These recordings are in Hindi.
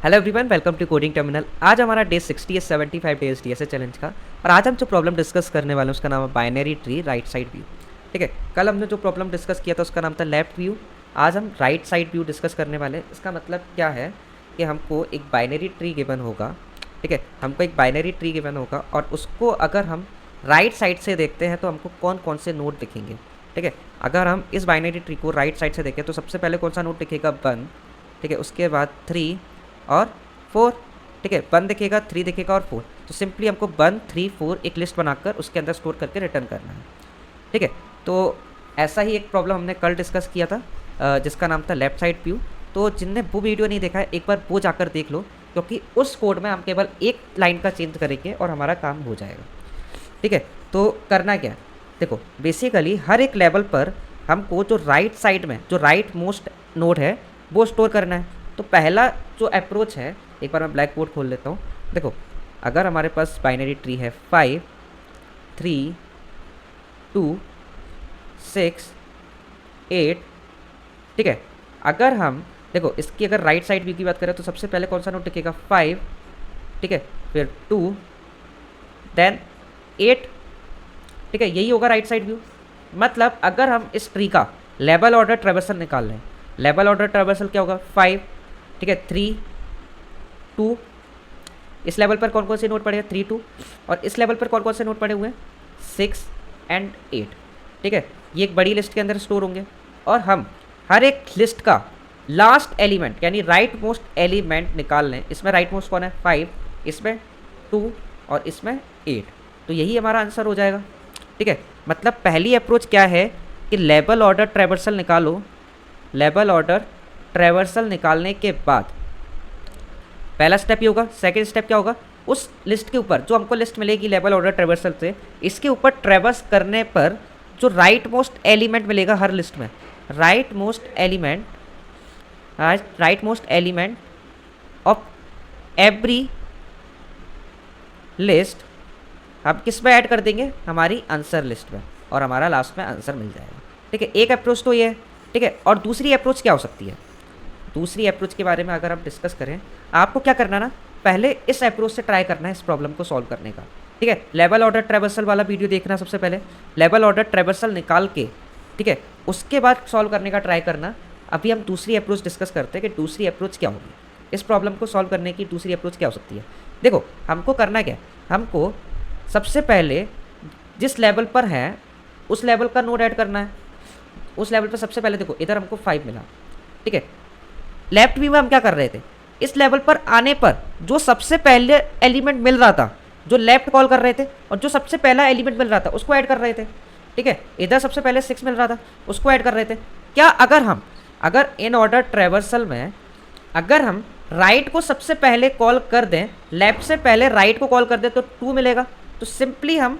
Hello everyone, welcome to coding terminal. आज हमारा डे 60 है 75 डेज डीएसए चैलेंज का। और आज हम जो प्रॉब्लम डिस्कस करने वाले हैं उसका नाम है binary tree right side view. ठीक है, कल हमने जो प्रॉब्लम डिस्कस किया था उसका नाम था लेफ्ट व्यू। आज हम राइट साइड व्यू डिस्कस करने वाले हैं। इसका मतलब क्या है कि हमको एक बाइनरी ट्री गिवन होगा। ठीक है, हमको एक बाइनरी ट्री गिवन होगा और उसको अगर हम राइट साइड से देखते हैं तो हमको कौन कौन से नोड दिखेंगे। ठीक है, अगर हम इस बाइनरी ट्री को राइट साइड से देखें तो सबसे पहले कौन सा नोड दिखेगा, 1। ठीक है, उसके बाद 3 और 4। ठीक है, 1 दिखेगा, 3 दिखेगा और 4। तो सिंपली हमको 1, 3, 4 एक लिस्ट बनाकर उसके अंदर स्टोर करके रिटर्न करना है। ठीक है, तो ऐसा ही एक प्रॉब्लम हमने कल डिस्कस किया था जिसका नाम था लेफ्ट साइड व्यू। तो जिनने वो वीडियो नहीं देखा है एक बार वो जाकर देख लो, क्योंकि उस कोड में हम केवल एक लाइन का चेंज करेंगे और हमारा काम हो जाएगा। ठीक है, तो करना क्या है, देखो बेसिकली हर एक लेवल पर हमको जो राइट साइड में जो राइट मोस्ट नोड है वो स्टोर करना है। तो पहला जो अप्रोच है, एक बार मैं ब्लैक बोर्ड खोल लेता हूँ। देखो, अगर हमारे पास बाइनरी ट्री है 5, 3, 2, 6, 8। ठीक है, अगर हम देखो इसकी अगर राइट साइड व्यू की बात करें तो सबसे पहले कौन सा नोड दिखेगा, 5। ठीक है, फिर 2, देन 8। ठीक है, यही होगा राइट साइड व्यू। मतलब अगर हम इस ट्री का लेवल ऑर्डर ट्रेवर्सल निकाल लें, लेवल ऑर्डर ट्रेवर्सल क्या होगा, 5। ठीक है, 3, 2। इस लेवल पर कौन कौन से नोड पड़े हैं, 3, 2। और इस लेवल पर कौन कौन से नोड पड़े हुए हैं, 6 एंड 8। ठीक है, ये एक बड़ी लिस्ट के अंदर स्टोर होंगे और हम हर एक लिस्ट का लास्ट एलिमेंट यानी राइट मोस्ट एलिमेंट निकाल लें। इसमें राइट मोस्ट कौन है, 5, इसमें 2 और इसमें 8। तो यही हमारा आंसर हो जाएगा। ठीक है, मतलब पहली अप्रोच क्या है कि लेवल ऑर्डर ट्रेवर्सल निकालो। लेवल ऑर्डर ट्रेवर्सल निकालने के बाद पहला स्टेप ये होगा। सेकंड स्टेप क्या होगा, उस लिस्ट के ऊपर जो हमको लिस्ट मिलेगी लेवल ऑर्डर ट्रेवर्सल से, इसके ऊपर ट्रेवर्स करने पर जो राइट मोस्ट एलिमेंट मिलेगा हर लिस्ट में, right most element of every list हम किस में ऐड कर देंगे, हमारी आंसर लिस्ट में, और हमारा लास्ट में आंसर मिल जाएगा। ठीक है, एक अप्रोच तो ये है। ठीक है, और दूसरी अप्रोच क्या हो सकती है, दूसरी अप्रोच के बारे में अगर हम डिस्कस करें, आपको क्या करना ना, पहले इस अप्रोच से ट्राई करना है इस प्रॉब्लम को सॉल्व करने का। ठीक है, लेवल ऑर्डर ट्रेवर्सल वाला वीडियो देखना सबसे पहले, लेवल ऑर्डर ट्रेवर्सल निकाल के, ठीक है, उसके बाद सॉल्व करने का ट्राई करना। अभी हम दूसरी अप्रोच डिस्कस करते हैं कि दूसरी अप्रोच क्या होगी, इस प्रॉब्लम को सॉल्व करने की दूसरी अप्रोच क्या हो सकती है। देखो, हमको करना क्या है, हमको सबसे पहले जिस लेवल पर है उस लेवल का नोड ऐड करना है। उस लेवल पर सबसे पहले देखो इधर हमको 5 मिला। ठीक है, लेफ्ट व्यू में हम क्या कर रहे थे, इस लेवल पर आने पर जो सबसे पहले एलिमेंट मिल रहा था, जो लेफ्ट कॉल कर रहे थे, और जो सबसे पहला एलिमेंट मिल रहा था उसको ऐड कर रहे थे। ठीक है, इधर सबसे पहले 6 मिल रहा था उसको ऐड कर रहे थे। क्या अगर इन ऑर्डर ट्रेवर्सल में अगर हम राइट को सबसे पहले कॉल कर दें, लेफ्ट से पहले राइट को कॉल कर दें तो 2 मिलेगा। तो सिंपली हम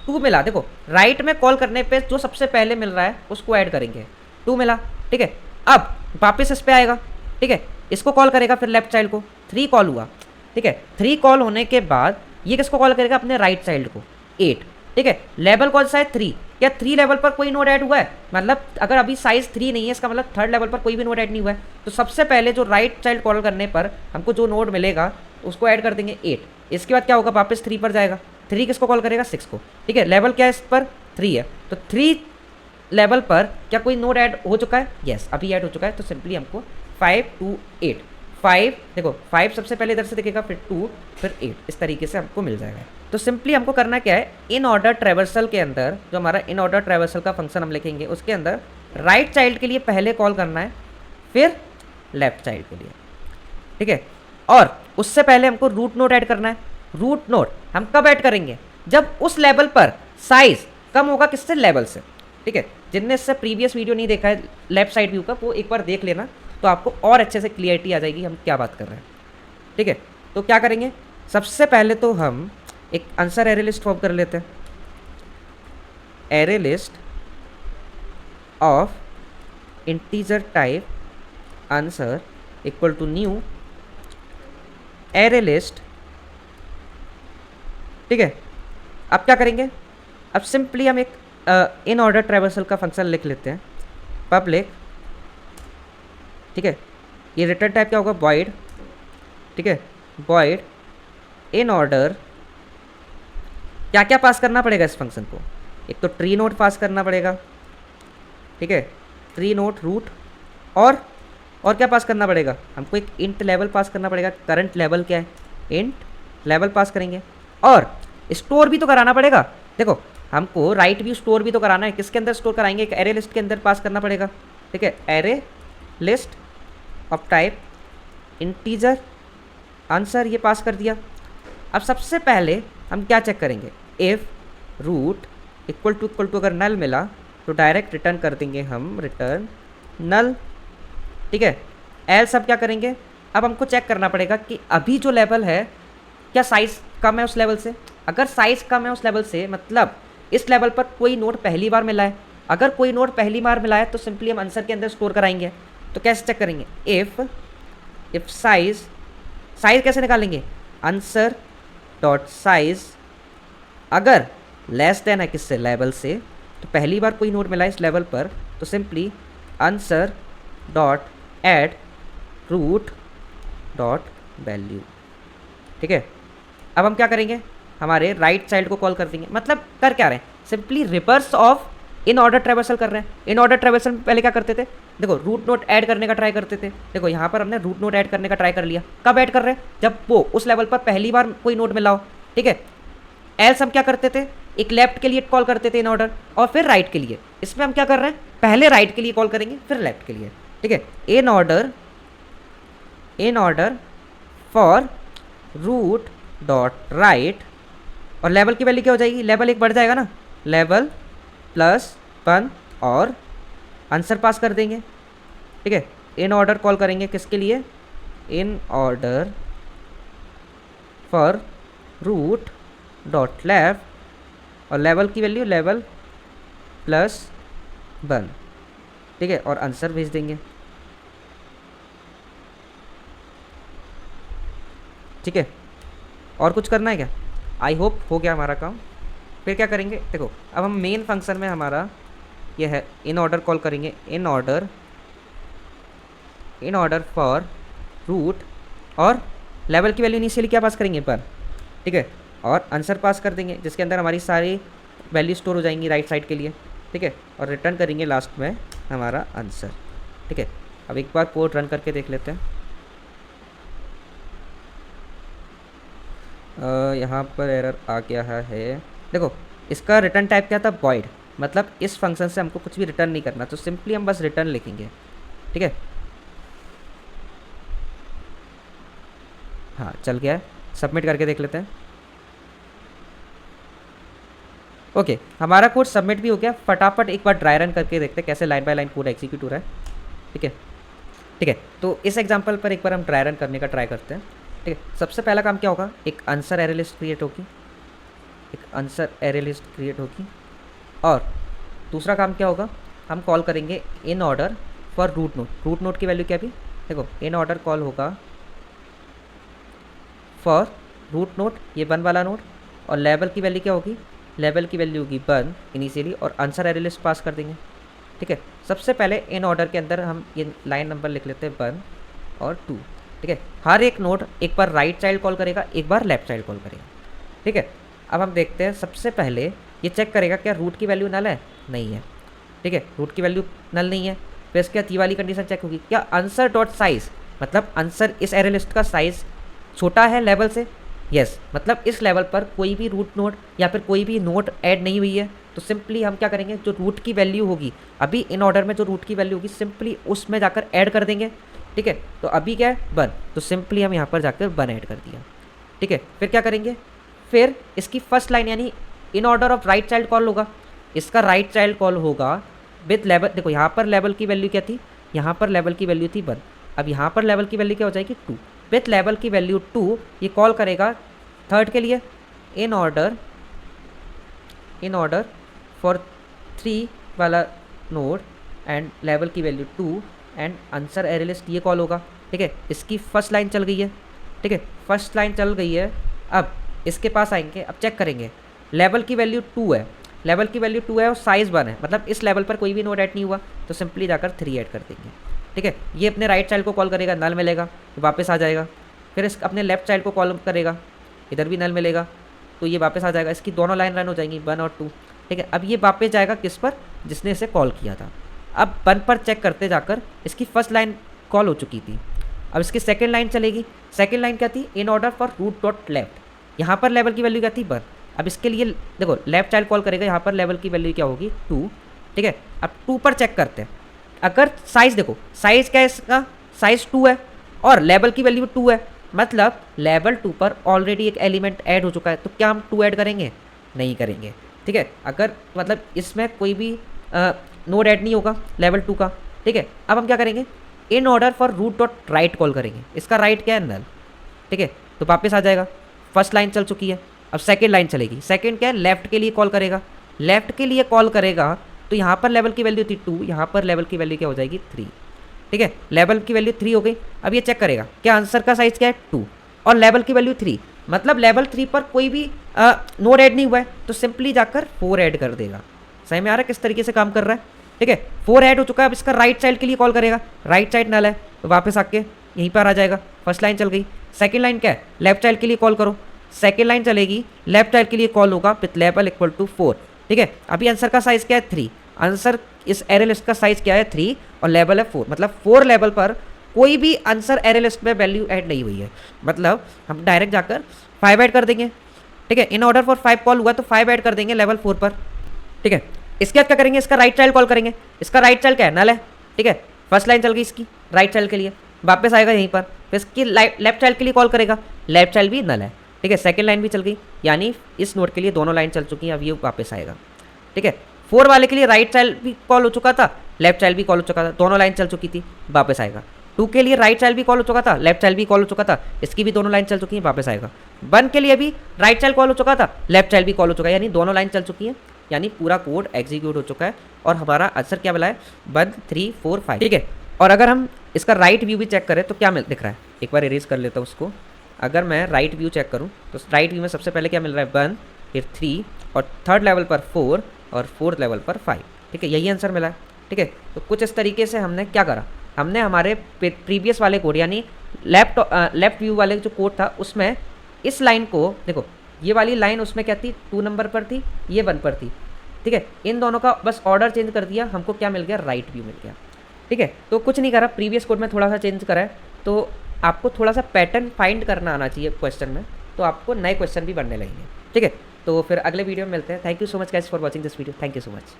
2 मिला, देखो राइट में कॉल करने पे जो सबसे पहले मिल रहा है उसको ऐड करेंगे, 2 मिला। ठीक है, अब वापस इस पे आएगा। ठीक है, इसको कॉल करेगा, फिर लेफ्ट चाइल्ड को 3 कॉल हुआ। ठीक है, 3 कॉल होने के बाद ये किसको कॉल करेगा, अपने राइट चाइल्ड को, 8। ठीक है, लेवल कौन सा है, 3। क्या 3 लेवल पर कोई नोड ऐड हुआ है, मतलब अगर अभी साइज 3 नहीं है इसका मतलब 3rd लेवल पर कोई भी नोड ऐड नहीं हुआ है। तो सबसे पहले जो राइट चाइल्ड कॉल करने पर हमको जो नोड मिलेगा उसको ऐड कर देंगे, 8। इसके बाद क्या होगा, वापस 3 पर जाएगा, 3 किसको कॉल करेगा, 6 को। ठीक है, लेवल क्या है इस पर, 3 है। तो 3 लेवल पर क्या कोई नोड ऐड हो चुका है, यस अभी ऐड हो चुका है। तो सिंपली हमको 5, 2, 8, 5 देखो 5 सबसे पहले इधर से दिखेगा, फिर 2, फिर 8, इस तरीके से हमको मिल जाएगा। तो सिंपली हमको करना क्या है, इन ऑर्डर ट्रेवर्सल के अंदर जो हमारा इन ऑर्डर ट्रेवर्सल का फंक्शन हम लिखेंगे उसके अंदर राइट चाइल्ड के लिए पहले कॉल करना है, फिर लेफ्ट चाइल्ड के लिए। ठीक है, और उससे पहले हमको रूट नोड ऐड करना है। रूट नोड हम कब ऐड करेंगे, जब उस लेवल पर साइज कम होगा, किससे, लेवल से। ठीक है, जिनने इससे प्रीवियस वीडियो नहीं देखा है लेफ्ट साइड व्यू का, वो एक बार देख लेना, तो आपको और अच्छे से क्लियरिटी आ जाएगी हम क्या बात कर रहे हैं। ठीक है, तो क्या करेंगे, सबसे पहले तो हम एक आंसर एरे लिस्ट फॉर्म कर लेते हैं। Array list of integer type answer equal to new array list. ठीक है, अब क्या करेंगे, अब सिंपली हम एक इन ऑर्डर ट्रेवर्सल का फंक्शन लिख लेते हैं, पब्लिक। ठीक है, ये रिटर्न टाइप क्या होगा, वॉइड ठीक है, वॉइड इन ऑर्डर, क्या क्या पास करना पड़ेगा इस फंक्शन को, एक तो ट्री नोट पास करना पड़ेगा, ठीक है, ट्री नोट रूट, और क्या पास करना पड़ेगा, हमको एक इंट लेवल पास करना पड़ेगा, करंट लेवल क्या है, इंट लेवल पास करेंगे, और स्टोर भी तो कराना पड़ेगा। देखो हमको राइट भी स्टोर भी तो कराना है, किसके अंदर स्टोर कराएंगे, एक एरे लिस्ट के अंदर पास करना पड़ेगा, ठीक है, array list of type integer answer, ये पास कर दिया। अब सबसे पहले हम क्या चेक करेंगे, इफ़ रूट इक्वल टू अगर नल मिला तो डायरेक्ट रिटर्न कर देंगे हम, रिटर्न नल, ठीक है। एल सब क्या करेंगे, अब हमको चेक करना पड़ेगा कि अभी जो लेवल है क्या साइज़ कम है उस लेवल से, अगर साइज़ कम है उस लेवल से मतलब इस लेवल पर कोई नोट पहली बार मिला है, अगर कोई नोट पहली बार मिला है तो सिंपली हम आंसर के अंदर स्टोर कराएंगे। तो कैसे चेक करेंगे, इफ़ साइज़ कैसे निकालेंगे, आंसर डॉट साइज़ अगर लेस देन है किससे, लेवल से, तो पहली बार कोई नोट मिला है इस लेवल पर तो simply answer dot add root dot value, ठीक है। अब हम क्या करेंगे, हमारे राइट चाइल्ड को कॉल कर देंगे, मतलब कर क्या रहे हैं, simply reverse of in order traversal कर रहे हैं। इन ऑर्डर ट्रेवर्सल में पहले क्या करते थे, देखो रूट नोट ऐड करने का ट्राई करते थे, देखो यहाँ पर हमने रूट नोट ऐड करने का ट्राई कर लिया, कब ऐड कर रहे हैं, जब वो उस लेवल पर पहली बार कोई नोट मिला हो, ठीक है। एल्स हम क्या करते थे, एक लेफ्ट के लिए कॉल करते थे इन ऑर्डर और फिर राइट के लिए, इसमें हम क्या कर रहे हैं, पहले राइट के लिए कॉल करेंगे फिर लेफ्ट के लिए, ठीक है। In order for root dot right, और लेवल की वैल्यू क्या हो जाएगी, लेवल एक बढ़ जाएगा ना, लेवल प्लस 1 और आंसर पास कर देंगे, ठीक है। इन ऑर्डर कॉल करेंगे किसके लिए, in order for root dot left, और लेवल की वैल्यू लेवल प्लस 1, ठीक है, और आंसर भेज देंगे, ठीक है। और कुछ करना है क्या, आई होप हो गया हमारा काम। फिर क्या करेंगे, देखो अब हम मेन फंक्शन में हमारा ये है इन ऑर्डर कॉल करेंगे, इन ऑर्डर फॉर रूट, और लेवल की वैल्यू इनिशियली क्या पास करेंगे पर, ठीक है, और आंसर पास कर देंगे जिसके अंदर हमारी सारी वैल्यू स्टोर हो जाएंगी राइट साइड के लिए, ठीक है, और रिटर्न करेंगे लास्ट में हमारा आंसर, ठीक है। अब एक बार कोड रन करके देख लेते हैं। यहाँ पर एरर आ गया है, देखो इसका रिटर्न टाइप क्या था, वॉइड, मतलब इस फंक्शन से हमको कुछ भी रिटर्न नहीं करना, तो सिंपली हम बस रिटर्न लिखेंगे, ठीक है। हाँ चल गया है, सबमिट करके देख लेते हैं। ओके हमारा कोड सबमिट भी हो गया, फटाफट एक बार ड्राई रन करके देखते हैं कैसे line by line code execute हो रहा है, ठीक है, ठीक है। तो इस एग्जांपल पर एक बार हम ड्राई रन करने का ट्राई करते हैं, ठीक है। सबसे पहला काम क्या होगा, एक आंसर एरे लिस्ट क्रिएट होगी, और दूसरा काम क्या होगा, हम कॉल करेंगे in order for root node की वैल्यू क्या भी, देखो इन ऑर्डर कॉल होगा फॉर रूट नोट, ये 1 वाला नोट, और लेवल की वैल्यू क्या होगी, लेवल की वैल्यू होगी 1 इनिशियली, और आंसर एरे लिस्ट पास कर देंगे, ठीक है। सबसे पहले इन ऑर्डर के अंदर हम ये लाइन नंबर लिख लेते हैं 1 और 2, ठीक है। हर एक नोड एक बार राइट चाइल्ड कॉल करेगा, एक बार लेफ्ट चाइल्ड कॉल करेगा, ठीक है। अब हम देखते हैं, सबसे पहले ये चेक करेगा क्या रूट की वैल्यू नल है, नहीं है, ठीक है, रूट की वैल्यू नल नहीं है। फिर इसके बाद ये वाली कंडीशन चेक होगी, क्या आंसर डॉट साइज, मतलब आंसर इस एरे लिस्ट का साइज छोटा है लेवल से, यस, मतलब इस लेवल पर कोई भी रूट नोड या फिर कोई भी नोड ऐड नहीं हुई है, तो सिंपली हम क्या करेंगे, जो रूट की वैल्यू होगी अभी इन ऑर्डर में जो रूट की वैल्यू होगी सिंपली उसमें जाकर ऐड कर देंगे, ठीक है। तो अभी क्या है 1, तो सिंपली हम यहाँ पर जाकर 1 ऐड कर दिया, ठीक है। फिर क्या करेंगे, फिर इसकी फर्स्ट लाइन यानी in order of right child call होगा, इसका राइट चाइल्ड कॉल होगा विथ लेवल, देखो यहाँ पर लेवल की वैल्यू क्या थी, यहाँ पर लेवल की वैल्यू थी 1, अब यहाँ पर लेवल की वैल्यू क्या हो जाएगी 2, विथ लेवल की वैल्यू 2 ये कॉल करेगा थर्ड के लिए, इन ऑर्डर फॉर 3 वाला नोड एंड लेवल की value 2 and answer array list, ये कॉल होगा, ठीक है। इसकी फर्स्ट लाइन चल गई है, ठीक है, फर्स्ट लाइन चल गई है। अब इसके पास आएंगे, अब चेक करेंगे, लेवल की वैल्यू 2 है, लेवल की वैल्यू 2 है और साइज़ 1 है, मतलब इस लेवल पर कोई भी नोड ऐड नहीं हुआ, तो सिंपली जाकर 3 ऐड कर देंगे, ठीक है। ये अपने राइट चाइल्ड को कॉल करेगा, नल मिलेगा, वापस आ जाएगा, फिर इस अपने लेफ्ट चाइल्ड को कॉल करेगा, इधर भी नल मिलेगा, तो ये वापस आ जाएगा, इसकी दोनों लाइन रन हो जाएंगी 1 और 2। ठीक है, अब ये वापस जाएगा किस पर, जिसने इसे कॉल किया था। अब 1 पर चेक करते जाकर इसकी फर्स्ट लाइन कॉल हो चुकी थी। अब इसकी सेकेंड लाइन चलेगी। सेकेंड लाइन क्या थी, in order for root dot left. यहाँ पर लेवल की वैल्यू क्या थी 1। अब इसके लिए देखो लेफ्ट चाइल्ड कॉल करेगा, यहाँ पर लेवल की वैल्यू क्या होगी 2। ठीक है, अब 2 पर चेक करते हैं। अगर साइज़ देखो, साइज़ क्या है इसका, साइज़ 2 है और लेवल की वैल्यू 2 है, मतलब लेवल 2 पर ऑलरेडी एक एलिमेंट ऐड हो चुका है, तो क्या हम 2 ऐड करेंगे, नहीं करेंगे। ठीक है, अगर मतलब इसमें कोई भी नोड ऐड नहीं होगा लेवल 2 का। ठीक है, अब हम क्या करेंगे, in order for root dot right call करेंगे। इसका राइट क्या है, नल। ठीक है, तो वापस आ जाएगा, फर्स्ट लाइन चल चुकी है। अब सेकेंड लाइन चलेगी। सेकेंड क्या है, लेफ्ट के लिए कॉल करेगा। लेफ्ट के लिए कॉल करेगा तो यहाँ पर लेवल की वैल्यू थी 2, यहाँ पर लेवल की वैल्यू क्या हो जाएगी 3। ठीक है, लेवल की वैल्यू 3 हो गई। अब ये चेक करेगा क्या आंसर का साइज क्या है 2 और लेवल की वैल्यू 3, मतलब लेवल 3 पर कोई भी नोड ऐड नहीं हुआ है, तो सिंपली जाकर 4 ऐड कर देगा। सही में आ रहा है किस तरीके से काम कर रहा है। ठीक है, 4 ऐड हो चुका है। अब इसका राइट साइड के लिए कॉल करेगा, राइट साइड नल है, तो वापस आके यहीं पर आ जाएगा, फर्स्ट लाइन चल गई। सेकेंड लाइन क्या है, लेफ्ट चाइल्ड के लिए कॉल करो, सेकेंड लाइन चलेगी, लेफ्ट चाइल्ड के लिए कॉल होगा विथ लेवल इक्वल टू 4। ठीक है, अभी आंसर का साइज क्या है 3। आंसर इस एरे लिस्ट का साइज क्या है 3 और लेवल है 4, मतलब 4 लेवल पर कोई भी आंसर एरे लिस्ट में वैल्यू ऐड नहीं हुई है, मतलब हम डायरेक्ट जाकर 5 ऐड कर देंगे। ठीक है, इन ऑर्डर फॉर 5 कॉल हुआ तो 5 ऐड कर देंगे लेवल 4 पर। ठीक है, इसके बाद क्या करेंगे, इसका राइट चाइल्ड कॉल करेंगे। इसका राइट चाइल्ड क्या है, नल है। ठीक है, फर्स्ट लाइन चल गई इसकी राइट चाइल्ड के लिए, वापस आएगा यहीं पर, फिर इसकी लेफ्ट चाइल्ड के लिए कॉल करेगा, लेफ्ट चाइल्ड भी नल है। ठीक है, सेकेंड लाइन भी चल गई, यानी इस नोड के लिए दोनों लाइन चल चुकी हैं। अब ये वापस आएगा। ठीक है, 4 वाले के लिए राइट चाइल्ड भी कॉल हो चुका था, लेफ्ट चाइल्ड भी कॉल हो चुका था, दोनों लाइन चल चुकी थी, वापस आएगा। 2 के लिए राइट चाइल्ड भी कॉल हो चुका था, लेफ्ट चाइल्ड भी कॉल हो चुका था, इसकी भी दोनों लाइन चल चुकी है, वापस आएगा। 1 के लिए भी राइट चाइल्ड कॉल हो चुका था, लेफ्ट चाइल्ड भी कॉल हो चुका है, यानी दोनों लाइन चल चुकी है, यानी पूरा कोड एग्जीक्यूट हो चुका है और हमारा आंसर क्या मिला है 1 3 4 5। ठीक है, और अगर हम इसका राइट व्यू भी चेक करें तो क्या दिख रहा है, एक बार इरेज कर लेता हूँ उसको। अगर मैं राइट व्यू चेक करूँ तो राइट व्यू में सबसे पहले क्या मिल रहा है 1, फिर 3 और थर्ड लेवल पर 4 और फोर्थ लेवल पर 5। ठीक है, यही आंसर मिला है। ठीक है, तो कुछ इस तरीके से हमने क्या करा, हमने हमारे प्रीवियस वाले कोड यानी लेफ्ट व्यू वाले जो कोड था उसमें इस लाइन को देखो, ये वाली लाइन उसमें क्या थी 2 नंबर पर थी, ये 1 पर थी। ठीक है, इन दोनों का बस ऑर्डर चेंज कर दिया, हमको क्या मिल गया, राइट व्यू मिल गया। ठीक है, तो कुछ नहीं करा, प्रीवियस कोड में थोड़ा सा चेंज करा है, तो आपको थोड़ा सा पैटर्न फाइंड करना आना चाहिए क्वेश्चन में, तो आपको नए क्वेश्चन भी बनने लगेंगे। ठीक है, तो फिर अगले वीडियो में मिलते हैं। Thank you so much guys for watching this video, thank you so much.